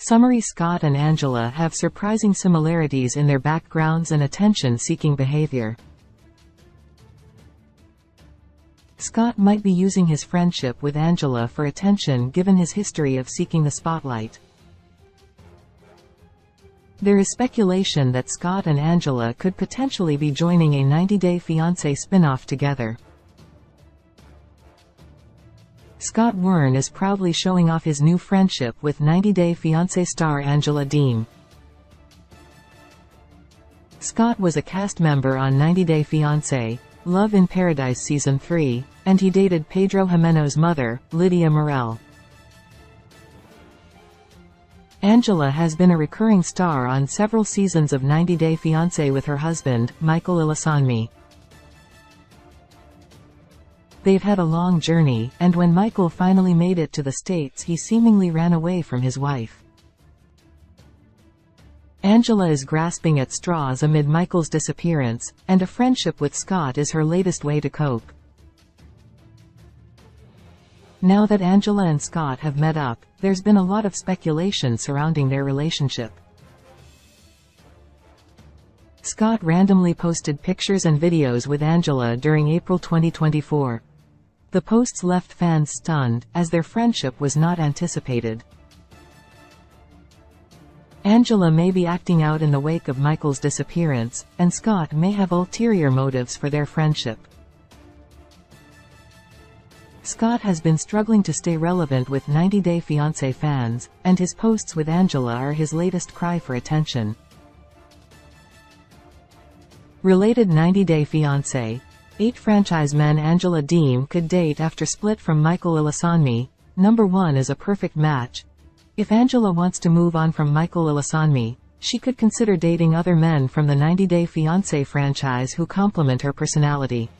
Summary: Scott and Angela have surprising similarities in their backgrounds and attention-seeking behavior. Scott might be using his friendship with Angela for attention given his history of seeking the spotlight. There is speculation that Scott and Angela could potentially be joining a 90-Day Fiancé spin-off together. Scott Wern is proudly showing off his new friendship with 90-Day Fiancé star Angela Deem. Scott was a cast member on 90-Day Fiancé, Love in Paradise Season 3, and he dated Pedro Ximénez's mother, Lydia Morel. Angela has been a recurring star on several seasons of 90-Day Fiancé with her husband, Michael Ilasanmi. They've had a long journey, and when Michael finally made it to the States, he seemingly ran away from his wife. Angela is grasping at straws amid Michael's disappearance, and a friendship with Scott is her latest way to cope. Now that Angela and Scott have met up, there's been a lot of speculation surrounding their relationship. Scott randomly posted pictures and videos with Angela during April 2024. The posts left fans stunned, as their friendship was not anticipated. Angela may be acting out in the wake of Michael's disappearance, and Scott may have ulterior motives for their friendship. Scott has been struggling to stay relevant with 90-Day Fiancé fans, and his posts with Angela are his latest cry for attention. Related: 90-Day Fiancé. 8 franchise men Angela Deem could date after split from Michael Ilasanmi. Number 1 is a perfect match. If Angela wants to move on from Michael Ilasanmi, she could consider dating other men from the 90-Day Fiancé franchise who complement her personality.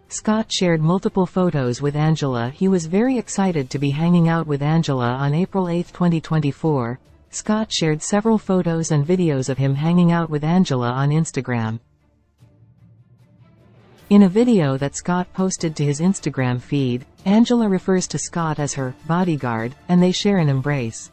Scott shared multiple photos with Angela. He was very excited to be hanging out with Angela on April 8, 2024. Scott shared several photos and videos of him hanging out with Angela on Instagram. In a video that Scott posted to his Instagram feed, Angela refers to Scott as her bodyguard, and they share an embrace.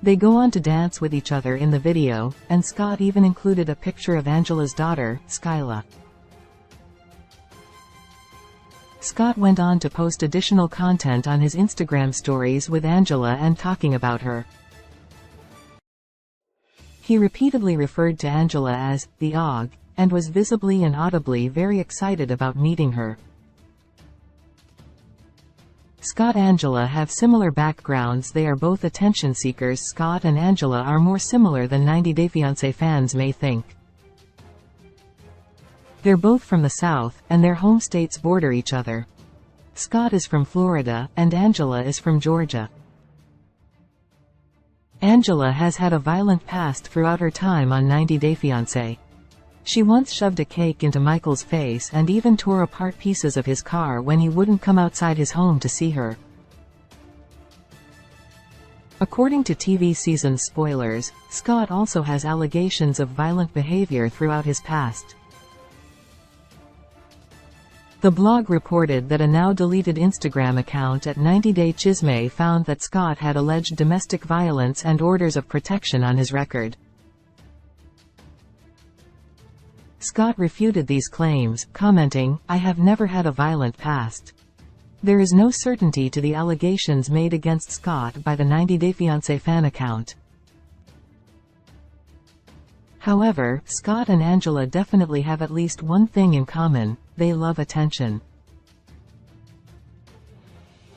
They go on to dance with each other in the video, and Scott even included a picture of Angela's daughter, Skyla. Scott went on to post additional content on his Instagram stories with Angela and talking about her. He repeatedly referred to Angela as the OG, and was visibly and audibly very excited about meeting her. Scott and Angela have similar backgrounds. They are both attention seekers. Scott and Angela are more similar than 90-Day Fiancé fans may think. They're both from the South, and their home states border each other. Scott is from Florida, and Angela is from Georgia. Angela has had a violent past throughout her time on 90-Day Fiancé. She once shoved a cake into Michael's face and even tore apart pieces of his car when he wouldn't come outside his home to see her. According to TV season spoilers, Scott also has allegations of violent behavior throughout his past. The blog reported that a now-deleted Instagram account at 90-Day Chisme found that Scott had alleged domestic violence and orders of protection on his record. Scott refuted these claims, commenting, "I have never had a violent past." There is no certainty to the allegations made against Scott by the 90-Day Fiancé fan account. However, Scott and Angela definitely have at least one thing in common: they love attention.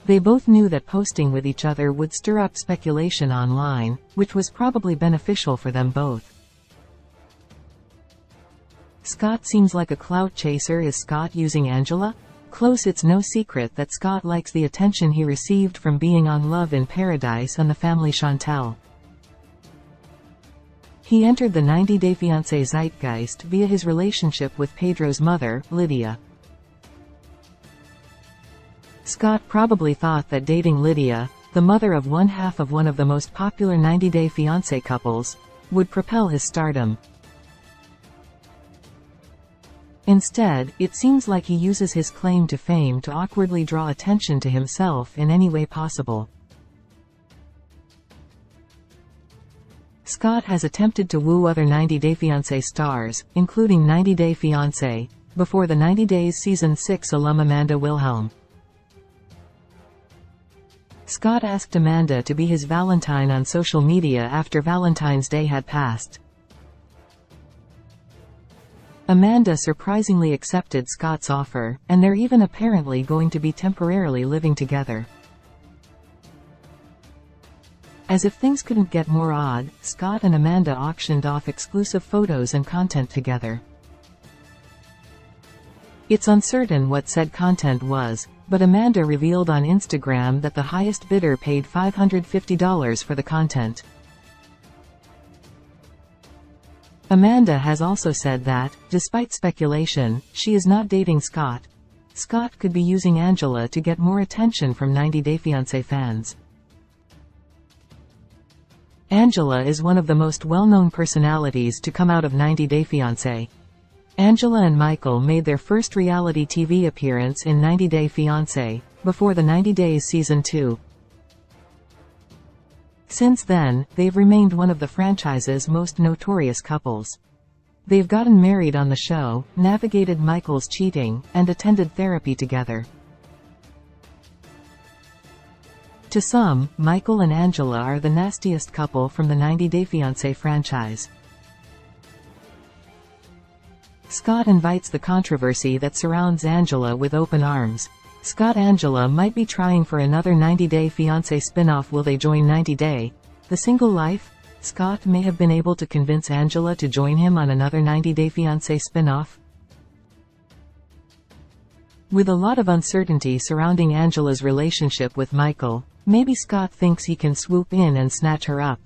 They both knew that posting with each other would stir up speculation online, which was probably beneficial for them both. Scott seems like a clout chaser. Is Scott using Angela? Close. It's no secret that Scott likes the attention he received from being on Love in Paradise and the family Chantel. He entered the 90-Day Fiancé zeitgeist via his relationship with Pedro's mother, Lydia. Scott probably thought that dating Lydia, the mother of one half of one of the most popular 90-Day Fiancé couples, would propel his stardom. Instead, it seems like he uses his claim to fame to awkwardly draw attention to himself in any way possible. Scott has attempted to woo other 90 Day Fiancé stars, including 90 Day Fiancé, before the 90 Days Season 6 alum Amanda Wilhelm. Scott asked Amanda to be his Valentine on social media after Valentine's Day had passed. Amanda surprisingly accepted Scott's offer, and they're even apparently going to be temporarily living together. As if things couldn't get more odd, Scott and Amanda auctioned off exclusive photos and content together. It's uncertain what said content was, but Amanda revealed on Instagram that the highest bidder paid $550 for the content. Amanda has also said that, despite speculation, she is not dating Scott. Scott could be using Angela to get more attention from 90 Day Fiancé fans. Angela is one of the most well-known personalities to come out of 90 Day Fiancé. Angela and Michael made their first reality TV appearance in 90 Day Fiancé, before the 90 Days Season 2. Since then, they've remained one of the franchise's most notorious couples. They've gotten married on the show, navigated Michael's cheating, and attended therapy together. To some, Michael and Angela are the nastiest couple from the 90 Day Fiancé franchise. Scott invites the controversy that surrounds Angela with open arms. Scott-Angela might be trying for another 90 Day Fiancé spin-off. Will they join 90 Day? The Single Life? Scott may have been able to convince Angela to join him on another 90 Day Fiancé spin-off. With a lot of uncertainty surrounding Angela's relationship with Michael, maybe Scott thinks he can swoop in and snatch her up.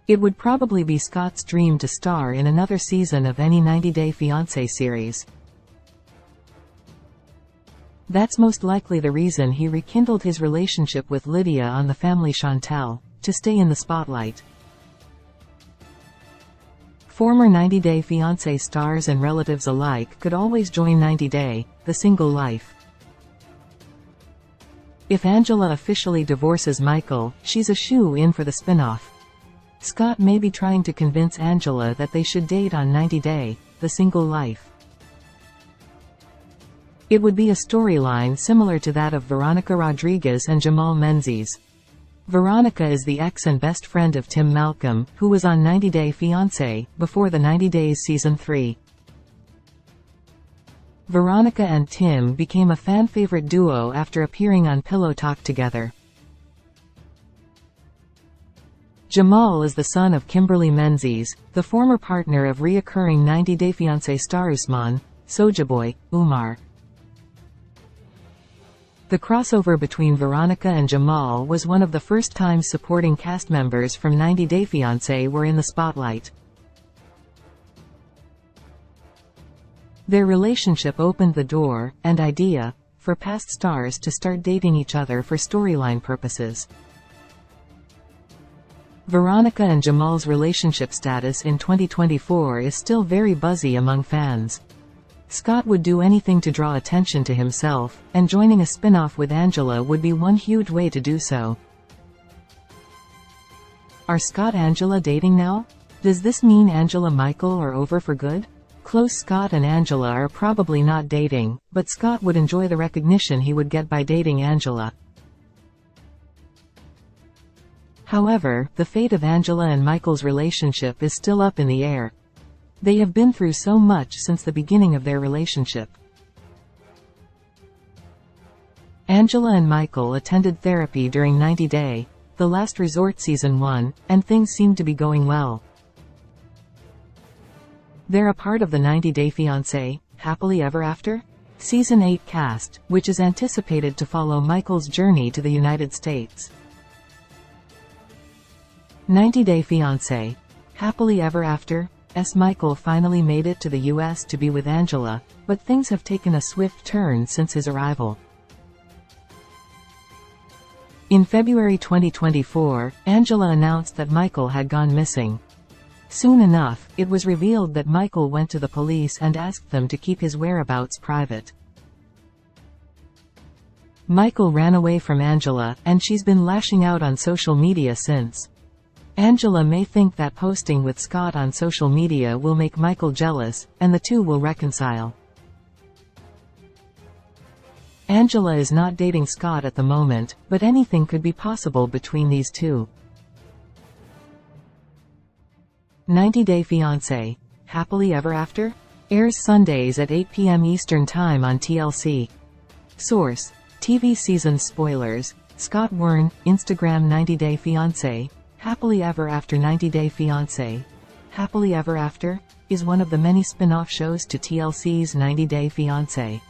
It would probably be Scott's dream to star in another season of any 90 Day Fiancé series. That's most likely the reason he rekindled his relationship with Lydia on The Family Chantel, to stay in the spotlight. Former 90 Day Fiancé stars and relatives alike could always join 90 Day, The Single Life. If Angela officially divorces Michael, she's a shoo-in for the spin-off. Scott may be trying to convince Angela that they should date on 90 Day, The Single Life. It would be a storyline similar to that of Veronica Rodriguez and Jamal Menzies. Veronica is the ex and best friend of Tim Malcolm, who was on 90 Day Fiancé, before the 90 Days Season 3. Veronica and Tim became a fan-favorite duo after appearing on Pillow Talk together. Jamal is the son of Kimberly Menzies, the former partner of reoccurring 90 Day Fiancé star Usman, Soulja Boy, Umar. The crossover between Veronica and Jamal was one of the first times supporting cast members from 90 Day Fiancé were in the spotlight. Their relationship opened the door, and idea, for past stars to start dating each other for storyline purposes. Veronica and Jamal's relationship status in 2024 is still very buzzy among fans. Scott would do anything to draw attention to himself, and joining a spin-off with Angela would be one huge way to do so. Are Scott and Angela dating now? Does this mean Angela and Michael are over for good? Close Scott and Angela are probably not dating, but Scott would enjoy the recognition he would get by dating Angela. However, the fate of Angela and Michael's relationship is still up in the air. They have been through so much since the beginning of their relationship. Angela and Michael attended therapy during 90 Day, The Last Resort Season 1, and things seem to be going well. They're a part of the 90 Day Fiancé, Happily Ever After? Season 8 cast, which is anticipated to follow Michael's journey to the United States. 90 Day Fiancé, Happily Ever After? Michael finally made it to the US to be with Angela, but things have taken a swift turn since his arrival. In February 2024, Angela announced that Michael had gone missing. Soon enough, it was revealed that Michael went to the police and asked them to keep his whereabouts private. Michael ran away from Angela, and she's been lashing out on social media since. Angela may think that posting with Scott on social media will make Michael jealous, and the two will reconcile. Angela is not dating Scott at the moment, but anything could be possible between these two. 90 Day Fiancé. Happily Ever After? Airs Sundays at 8 p.m. Eastern Time on TLC. Source: TV season spoilers. Scott Wern, Instagram. 90 Day Fiancé. Happily Ever After. 90 Day Fiancé. Happily Ever After is one of the many spin-off shows to TLC's 90 Day Fiancé.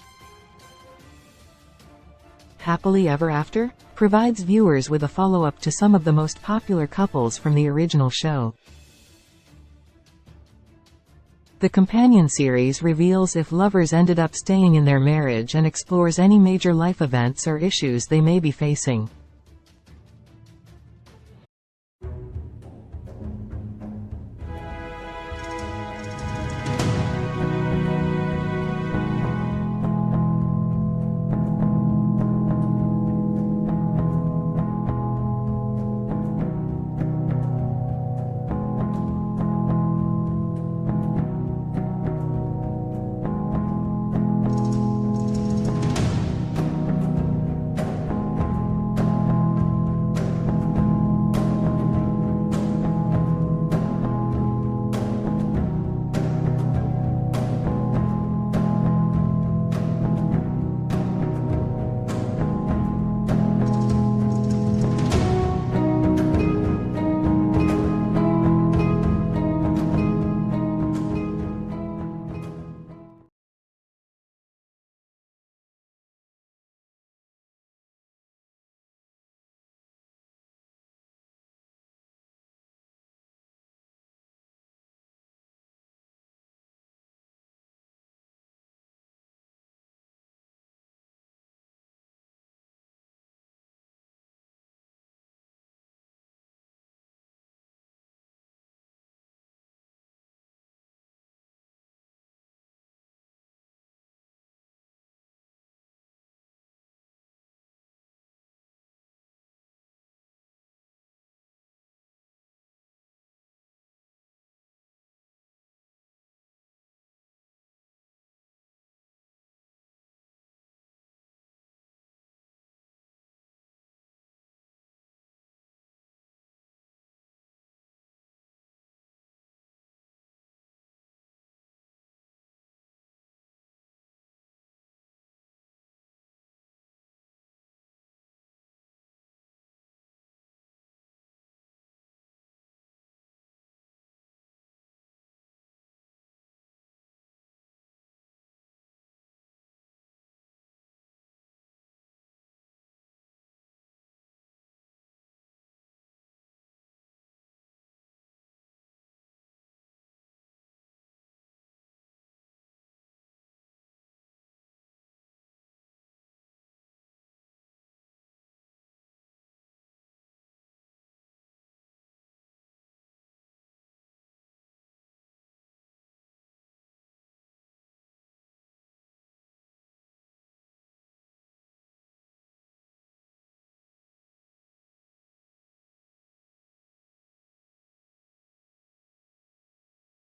Happily Ever After provides viewers with a follow-up to some of the most popular couples from the original show. The companion series reveals if lovers ended up staying in their marriage and explores any major life events or issues they may be facing.